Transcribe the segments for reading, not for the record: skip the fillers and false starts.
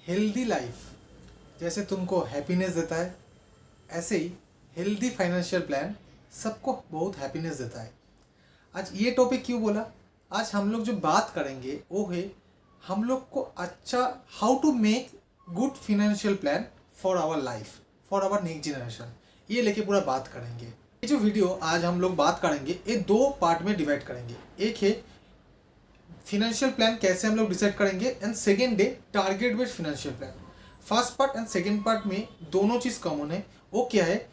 Healthy life जैसे तुमको happiness देता है, ऐसे ही हेल्दी फाइनेंशियल प्लान सबको बहुत हैप्पीनेस देता है। आज ये टॉपिक क्यों बोला? आज हम लोग जो बात करेंगे वो है हम लोग को अच्छा how to make good financial plan for our life, for our next generation. ये लेके पूरा बात करेंगे। ये जो वीडियो आज हम लोग बात करेंगे ये दो पार्ट में डिवाइड करेंगे। एक है फिनेंशियल प्लान कैसे हम लोग डिसाइड करेंगे and second day target based financial plan. First part and second part में दोनों चीज़ कॉमन है। वो क्या है?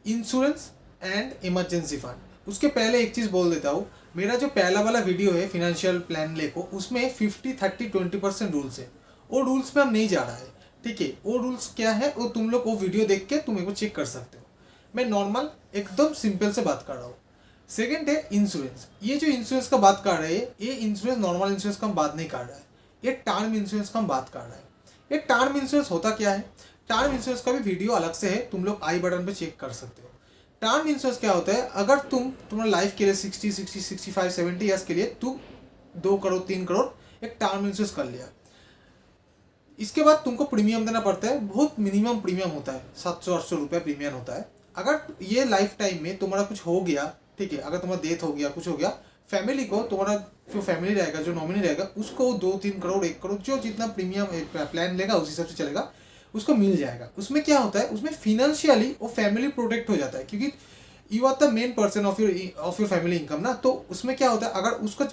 Insurance and emergency fund. उसके पहले एक चीज़ बोल देता हूँ, मेरा जो पहला वाला वीडियो है फिनेंशियल प्लान लेको, उसमें 50-30-20% रूल्स है। वो रूल्स पे हम नहीं जा रहा है, ठीक है? वो रूल्स क्या है वो तुम लोग वो वीडियो देख के तुम एक बार चेक कर सकते हो। मैं नॉर्मल एकदम सिंपल से बात कर रहा हूँ। सेकेंड है इंश्योरेंस। ये जो इंश्योरेंस का बात कर रहे हैं, ये इंश्योरेंस नॉर्मल इंश्योरेंस का हम बात नहीं कर रहा है, ये टर्म इंश्योरेंस का हम बात कर रहे हैं। ये टर्म इंश्योरेंस होता क्या है? टर्म इंश्योरेंस का भी वीडियो अलग से है, तुम लोग आई बटन पे चेक कर सकते हो। टर्म इंश्योरेंस क्या होता है? अगर तुम्हारा लाइफ के लिए 60-65-70 ईयर्स के लिए तुम 2 करोड़ 3 करोड़ एक टर्म इंश्योरेंस कर लिया, इसके बाद तुमको प्रीमियम देना पड़ता है। बहुत मिनिमम प्रीमियम होता है, 700-800 रुपये प्रीमियम होता है। अगर ये लाइफ टाइम में तुम्हारा कुछ हो गया, ठीक है, अगर तुम्हारा डेथ हो गया, कुछ हो गया, फैमिली को, तुम्हारा जो फैमिली रहेगा, जो नॉमिनी रहेगा, उसको 2-3 करोड़ 1 करोड़ जो जितना प्रीमियम प्लान लेगा उस हिसाब से चलेगा, उसको मिल जाएगा। उसमें क्या होता है, उसमें फिनेंशियली वो फैमिली प्रोटेक्ट हो जाता है, क्योंकि you are the main person of your family income ना। तो उसमें क्या होता है, अगर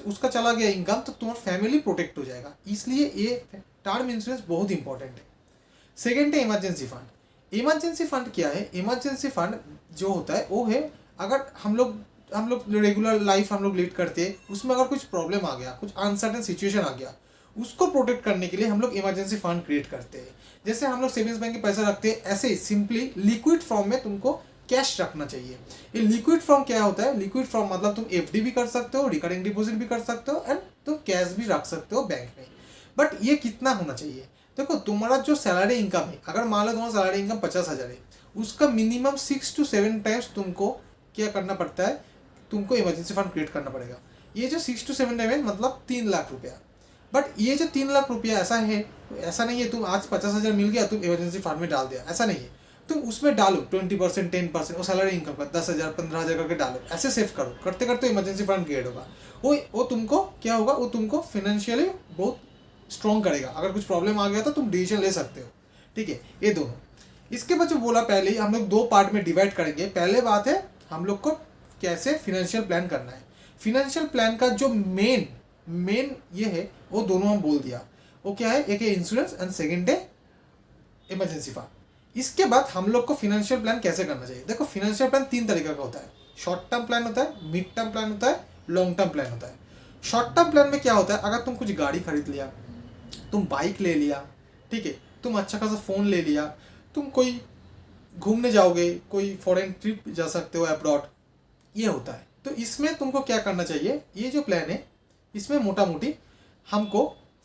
उसका चला गया इनकम तो तुम्हारा फैमिली प्रोटेक्ट हो जाएगा। इसलिए ये टर्म इंश्योरेंस बहुत इंपॉर्टेंट है। सेकेंड है इमरजेंसी फंड। इमरजेंसी फंड क्या है? इमरजेंसी फंड जो होता है वो है, अगर हम लोग रेगुलर लाइफ हम लोग लीड करते हैं, उसमें अगर कुछ प्रॉब्लम आ गया, कुछ अनसर्टेन सिचुएशन आ गया, उसको प्रोटेक्ट करने के लिए हम लोग इमरजेंसी फंड क्रिएट करते हैं। जैसे हम लोग सेविंग्स बैंक में पैसा रखते हैं, ऐसे ही सिंपली लिक्विड फॉर्म में तुमको कैश रखना चाहिए। ये लिक्विड फॉर्म क्या होता है? लिक्विड फॉर्म मतलब तुम एफडी भी कर सकते हो, रिकरिंग डिपॉजिट भी कर सकते हो एंड तुम कैश भी रख सकते हो बैंक में। बट ये कितना होना चाहिए? देखो, तुम्हारा जो सैलरी इनकम है, अगर मान लो तुम्हारा सैलरी इनकम 50,000 है, उसका मिनिमम 6 to 7 टाइम्स तुमको क्या करना पड़ता है? तुमको इमरजेंसी फंड क्रिएट करना पड़ेगा। ये जो 6 to 7 टाइम है मतलब 3 लाख रुपया। बट ये जो 3 लाख रुपया ऐसा है, ऐसा नहीं है तुम आज 50,000 मिल गया तुम इमरजेंसी फंड में डाल दिया, ऐसा नहीं है। तुम उसमें डालो 20% 10% और सैलरी इनकम का 10,000 15,000 करके डालो, ऐसे सेव करो। करते करते इमरजेंसी फंड क्रिएट होगा। वो तुमको क्या होगा, वो तुमको फिनेंशियली बहुत स्ट्रॉन्ग करेगा। अगर कुछ प्रॉब्लम आ गया तो तुम डिसीजन ले सकते हो, ठीक है? ये दोनों। इसके बाद जो बोला पहले ही, हम लोग 2 पार्ट में डिवाइड करेंगे। पहले बात है हम लोग को कैसे फिनेंशियल प्लान करना है। फिनेंशियल प्लान का जो मेन ये है वो दोनों हम बोल दिया। वो क्या है? एक है इंश्योरेंस एंड सेकेंड है इमरजेंसी फंड। इसके बाद हम लोग को फिनेंशियल प्लान कैसे करना चाहिए। देखो, फिनेंशियल प्लान 3 तरीके का होता है। शॉर्ट टर्म प्लान होता है, मिड टर्म प्लान होता है, लॉन्ग टर्म प्लान होता है। शॉर्ट टर्म प्लान में क्या होता है? अगर तुम कुछ गाड़ी खरीद लिया, तुम बाइक ले लिया, ठीक है, तुम अच्छा खासा फ़ोन ले लिया, तुम कोई घूमने जाओगे, कोई फॉरेन ट्रिप जा सकते हो अब्रॉड, ये होता है। तो इसमें तुमको क्या करना चाहिए? ये जो प्लान है इसमें मोटा मोटी हमको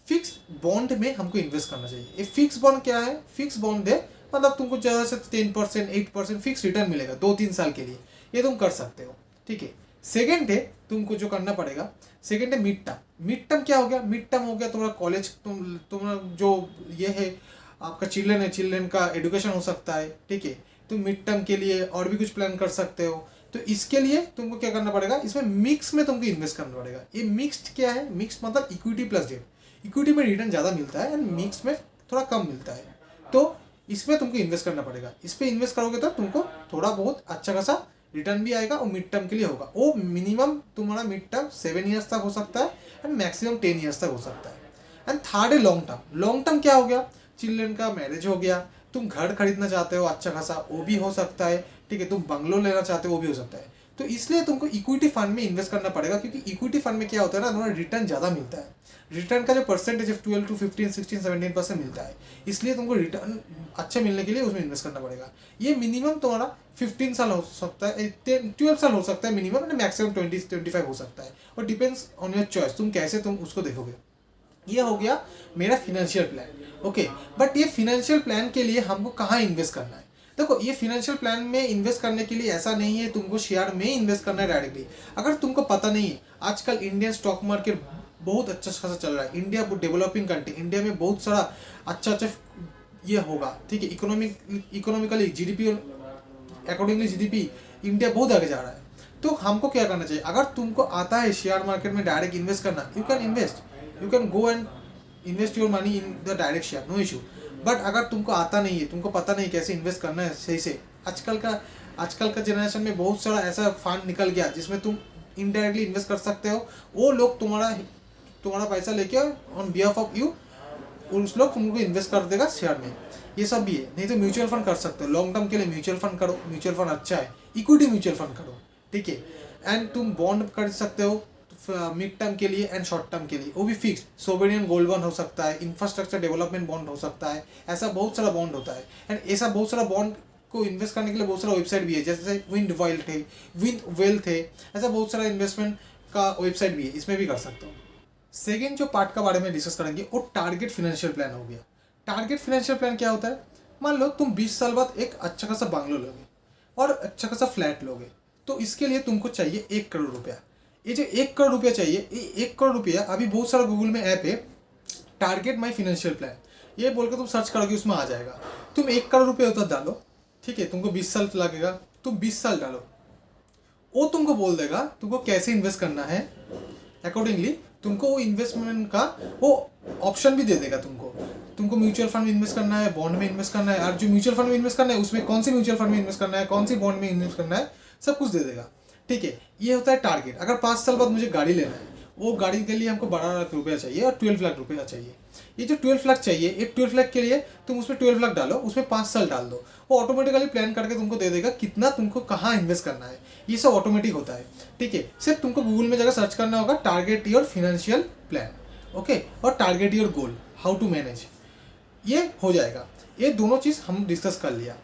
फिक्स बॉन्ड में हमको इन्वेस्ट करना चाहिए। ये फिक्स बॉन्ड क्या है? फिक्स बॉन्ड है मतलब तुमको ज़्यादा से 10% 8% फिक्स रिटर्न मिलेगा 2-3 साल के लिए। ये तुम कर सकते हो, ठीक है। सेकेंड है तुमको जो करना पड़ेगा, सेकेंड है मिड टर्म। मिड टर्म क्या हो गया? मिड टर्म हो गया तुम्हारा कॉलेज, तुम्हारा जो ये है आपका चिल्ड्रन है, चिल्ड्रन का एजुकेशन हो सकता है, ठीक है। तुम मिड टर्म के लिए और भी कुछ प्लान कर सकते हो। तो इसके लिए तुमको क्या करना पड़ेगा? इसमें मिक्स में तुमको इन्वेस्ट करना पड़ेगा। ये मिक्स्ड क्या है? मिक्स मतलब इक्विटी प्लस डेट। इक्विटी में रिटर्न ज़्यादा मिलता है एंड मिक्स में थोड़ा कम मिलता है। तो इसमें तुमको इन्वेस्ट करना पड़ेगा। इस पर इन्वेस्ट करोगे तो तुमको थोड़ा बहुत अच्छा खासा रिटर्न भी आएगा और मिड टर्म के लिए होगा। वो मिनिमम तुम्हारा मिड टर्म 7 ईयर्स तक हो सकता है एंड मैक्सिमम 10 ईयर्स तक हो सकता है। एंड थर्ड है लॉन्ग टर्म। लॉन्ग टर्म क्या हो गया? चिल्ड्रन का मैरिज हो गया, तुम घर खरीदना चाहते हो अच्छा खासा, वो भी हो सकता है, ठीक है। तुम बंगलो लेना चाहते हो, वो भी हो सकता है। तो इसलिए तुमको इक्विटी फंड में इन्वेस्ट करना पड़ेगा, क्योंकि इक्विटी फंड में क्या होता है ना, तुम्हारा रिटर्न ज़्यादा मिलता है। रिटर्न का जो परसेंटेज है 12 to 15 16 17% मिलता है। इसलिए तुमको रिटर्न अच्छा मिलने के लिए उसमें इन्वेस्ट करना पड़ेगा। ये मिनिमम तुम्हारा 15 साल हो सकता है, 12 साल हो सकता है मिनिमम, एंड मैक्सिमम 20-25 हो सकता है। और डिपेंड्स ऑन योर चॉइस, तुम कैसे तुम उसको देखोगे। ये हो गया मेरा फिनेंशियल प्लान, ओके। बट ये फिनेंशियल प्लान के लिए हमको कहाँ इन्वेस्ट करना है? देखो, ये फिनेंशियल प्लान में इन्वेस्ट करने के लिए ऐसा नहीं है तुमको शेयर में इन्वेस्ट करना है डायरेक्टली। अगर तुमको पता नहीं है आजकल इंडियन स्टॉक मार्केट बहुत अच्छा खासा चल रहा है। इंडिया डेवलपिंग कंट्री, इंडिया में बहुत सारा अच्छा अच्छा ये होगा, ठीक है। Economically GDP accordingly GDP India बहुत आगे जा रहा है। तो हमको क्या करना चाहिए, अगर तुमको आता है शेयर मार्केट में डायरेक्ट इन्वेस्ट करना, you can invest, you can go and invest your money in the direct share, no issue. But अगर तुमको आता नहीं है, तुमको पता नहीं कैसे इन्वेस्ट करना है सही से, आजकल का जनरेशन में बहुत सारा ऐसा फंड निकल गया जिसमें तुम इनडायरेक्टली इन्वेस्ट कर सकते हो। वो लोग तुम्हारा पैसा लेके ऑन बिहाफ ऑफ यू उस लोग तुमको इन्वेस्ट कर देगा शेयर में। ये सब भी है। नहीं तो म्यूचुअल फंड कर सकते हो, लॉन्ग टर्म के लिए म्यूचुअल फंड करो, म्यूचुअल फंड अच्छा है। इक्विटी म्यूचुअल फंड करो, ठीक है। एंड तुम बॉन्ड कर सकते हो मिड टर्म के लिए एंड शॉर्ट टर्म के लिए, वो भी फिक्स। सोवरेन गोल्ड बॉन्ड हो सकता है, इंफ्रास्ट्रक्चर डेवलपमेंट बॉन्ड हो सकता है, ऐसा बहुत सारा बॉन्ड होता है। एंड ऐसा बहुत सारा बॉन्ड को इन्वेस्ट करने के लिए बहुत सारा वेबसाइट भी है, जैसे विंड वेल्थ है, ऐसा बहुत सारा इन्वेस्टमेंट का वेबसाइट भी है, इसमें भी कर सकते हो। सेकेंड जो पार्ट का बारे में डिस्कस करेंगे वो टारगेट फाइनेंशियल प्लान हो गया। टारगेट फाइनेंशियल प्लान क्या होता है, मान लो तुम 20 साल बाद एक अच्छा खासा बंगलो लोगे और अच्छा खासा फ्लैट लोगे, तो इसके लिए तुमको चाहिए 1 करोड़ रुपया। ये जो 1 करोड़ रुपया चाहिए, ये 1 करोड़ रुपया अभी बहुत सारा गूगल में ऐप है, टारगेट माई फाइनेंशियल प्लान, ये बोल के तुम सर्च करोगे, उसमें आ जाएगा। तुम 1 करोड़ रुपये उधर डालो, ठीक है, तुमको 20 साल लगेगा, तुम 20 साल डालो, वो तुमको बोल देगा तुमको कैसे इन्वेस्ट करना है। अकॉर्डिंगली तुमको वो इन्वेस्टमेंट का वो ऑप्शन भी दे देगा तुमको म्यूचुअल फंड में इन्वेस्ट करना है, बॉन्ड में इन्वेस्ट करना है, और जो म्यूचुअल फंड में इन्वेस्ट करना है उसमें कौन सी म्यूचुअल फंड में इन्वेस्ट करना है, कौन सी बॉन्ड में इन्वेस्ट करना है, सब कुछ दे देगा, ठीक है। ये होता है टारगेट। अगर 5 साल बाद मुझे गाड़ी लेना है, वो गाड़ी के लिए हमको 12 लाख रुपया चाहिए और 12 लाख रुपया चाहिए। ये जो 12 लाख चाहिए, ये 12 लाख के लिए तुम उसमें 12 लाख डालो, उसमें 5 साल डाल दो, वो ऑटोमेटिकली प्लान करके तुमको दे देगा कितना तुमको कहाँ इन्वेस्ट करना है। ये सब ऑटोमेटिक होता है, ठीक है। सिर्फ तुमको गूगल में जाकर सर्च करना होगा target your financial plan, okay, और target your goal, how to manage, ये हो जाएगा। ये दोनों चीज़ हम डिस्कस कर लिया।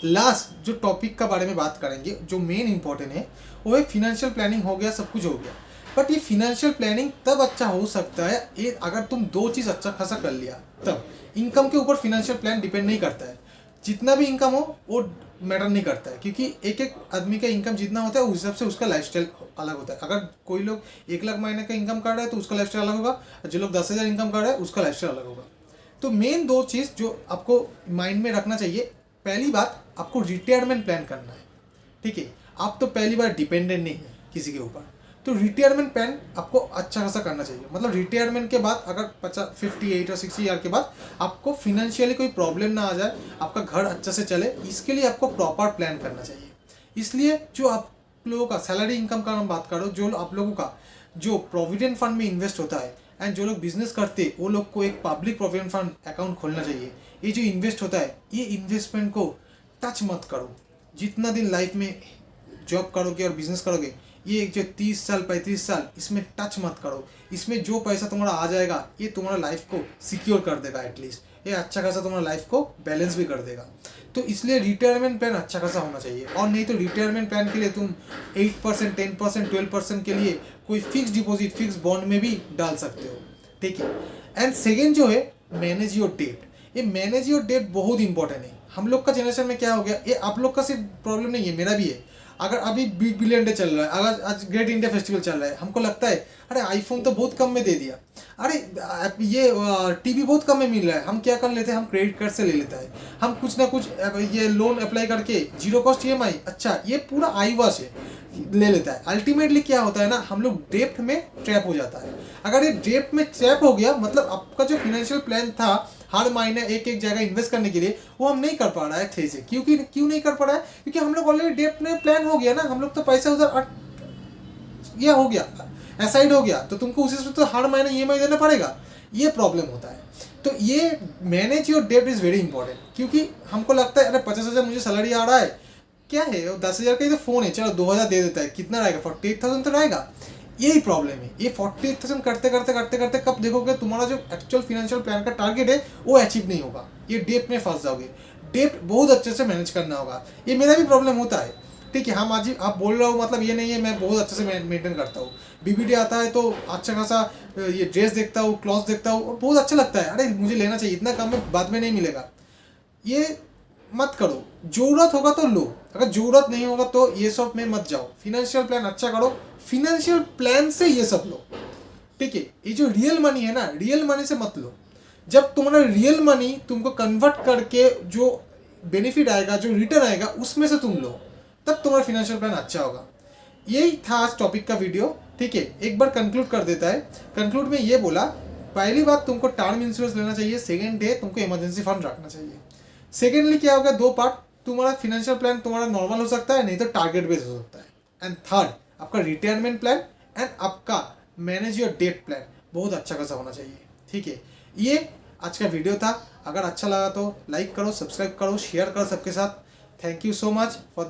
लास्ट जो टॉपिक का बारे में बात करेंगे, जो मेन इंपॉर्टेंट है, वो है फिनेंशियल प्लानिंग। हो गया, सब कुछ हो गया, बट ये फिनेंशियल प्लानिंग तब अच्छा हो सकता है ये अगर तुम 2 चीज़ अच्छा खासा कर लिया तब। इनकम के ऊपर फिनेंशियल प्लान डिपेंड नहीं करता है, जितना भी इनकम हो वो मैटर नहीं करता है, क्योंकि एक एक आदमी का इनकम जितना होता है उस हिसाब से उसका लाइफस्टाइल अलग होता है। अगर कोई लोग 1 लाख महीने का इनकम कर रहा है तो उसका लाइफस्टाइल अलग होगा, जो लोग 10,000 इनकम कर रहा है उसका लाइफस्टाइल अलग होगा। तो मेन 2 चीज़ जो आपको माइंड में रखना चाहिए, पहली बात आपको रिटायरमेंट प्लान करना है, ठीक है। आप तो पहली बार डिपेंडेंट नहीं है किसी के ऊपर, तो रिटायरमेंट प्लान आपको अच्छा खासा करना चाहिए। मतलब रिटायरमेंट के बाद अगर 58 और 60 ईयर के बाद आपको फिनेंशियली कोई प्रॉब्लम ना आ जाए, आपका घर अच्छा से चले, इसके लिए आपको प्रॉपर प्लान करना चाहिए। इसलिए जो आप लोगों का सैलरी इनकम का हम बात करो, जो आप लोगों का जो प्रोविडेंट फंड में इन्वेस्ट होता है, एंड जो लोग बिजनेस करते हैं वो लोग को एक पब्लिक प्रोविडेंट फंड अकाउंट खोलना चाहिए। ये जो इन्वेस्ट होता है, ये इन्वेस्टमेंट को टच मत करो। जितना दिन लाइफ में जॉब करोगे और बिजनेस करोगे, ये जो 30 साल 35 साल, इसमें टच मत करो। इसमें जो पैसा तुम्हारा आ जाएगा ये तुम्हारा लाइफ को सिक्योर कर देगा, एटलीस्ट ये अच्छा खासा तुम्हारा लाइफ को बैलेंस भी कर देगा। तो इसलिए रिटायरमेंट प्लान अच्छा खासा होना चाहिए। और नहीं तो रिटायरमेंट प्लान के लिए तुम 8%, 10%, 12% के लिए कोई फिक्स डिपॉजिट, फिक्स बॉन्ड में भी डाल सकते हो, ठीक है। एंड सेकेंड जो है मैनेज योर डेट। ये मैनेज योर डेट बहुत इंपॉर्टेंट है। हम लोग का जनरेशन में क्या हो गया, ये आप लोग का सिर्फ प्रॉब्लम नहीं है, मेरा भी है। अगर अभी बिग बिलियन डे चल रहा है, अगर आज ग्रेट इंडिया फेस्टिवल चल रहा है, हमको लगता है अरे आईफोन तो बहुत कम में दे दिया, अरे ये टीवी बहुत कम में मिल रहा है, हम क्या कर लेते हैं, हम क्रेडिट कार्ड से ले लेता है, हम कुछ ना कुछ ये लोन अप्लाई करके 0 कॉस्ट EMI, अच्छा ये पूरा आईवास है, ले लेता है। अल्टीमेटली क्या होता है ना, हम लोग डेप्ट में ट्रैप हो जाता है। अगर ये डेप्ट में ट्रैप हो गया, मतलब आपका जो फाइनेंशियल प्लान था हर महीने एक एक जगह इन्वेस्ट करने के लिए, वो हम नहीं कर पा रहा है थे से। क्यों नहीं कर पा रहा है, क्योंकि हम लोग ऑलरेडी डेप्ट में प्लान हो गया ना, हम लोग तो पैसा उधर यह हो गया, असाइड हो गया, तो तुमको उसी से तो हर महीने EMI देना पड़ेगा, ये प्रॉब्लम होता है। तो ये मैनेज योर डेप्ट इज़ वेरी इंपॉर्टेंट, क्योंकि हमको लगता है अरे 50,000 मुझे सैलरी आ रहा है, क्या है 10,000 का ही तो फ़ोन है, चलो 2,000 दे देता है, कितना रहेगा 48,000 तो रहेगा। यही प्रॉब्लम है, ये 48,000 करते कब देखोगे तुम्हारा जो एक्चुअल फाइनेंशियल प्लान का टारगेट है वो अचीव नहीं होगा, ये डेप्ट में फंस जाओगे। डेप्ट बहुत अच्छे से मैनेज करना होगा, ये मेरा भी प्रॉब्लम होता है, ठीक है। हम आज आप बोल रहा हूँ, मतलब ये नहीं है मैं बहुत अच्छे से मेंटेन करता हूँ। BBD आता है तो अच्छा खासा ये ड्रेस देखता हूँ, क्लॉथ देखता हूँ, बहुत अच्छा लगता है, अरे मुझे लेना चाहिए, इतना कम में बाद में नहीं मिलेगा। ये मत करो, ज़रूरत होगा तो लो, अगर ज़रूरत नहीं होगा तो ये सब में मत जाओ। फिनेंशियल प्लान अच्छा करो, फिनेंशियल प्लान से ये सब लो, ठीक है। ये जो रियल मनी है ना, रियल मनी से मत लो। जब तुम्हारा रियल मनी तुमको कन्वर्ट करके जो बेनिफिट आएगा, जो रिटर्न आएगा, उसमें से तुम लो, तब तुम्हारा फाइनेंशियल प्लान अच्छा होगा। यही था आज टॉपिक का वीडियो, ठीक है। एक बार कंक्लूड कर देता है। कंक्लूड में ये बोला, पहली बात तुमको टर्म इंश्योरेंस लेना चाहिए, सेकेंड डे तुमको इमरजेंसी फंड रखना चाहिए। सेकेंडली क्या होगा, दो पार्ट, तुम्हारा फाइनेंशियल प्लान तुम्हारा नॉर्मल हो सकता है, नहीं तो टारगेट बेस्ड हो सकता है। एंड थर्ड, आपका रिटायरमेंट प्लान एंड आपका मैनेज योर डेट प्लान बहुत अच्छा खासा होना चाहिए, ठीक है। ये आज का वीडियो था। अगर अच्छा लगा तो लाइक करो, सब्सक्राइब करो, शेयर करो सबके साथ। Thank you so much for the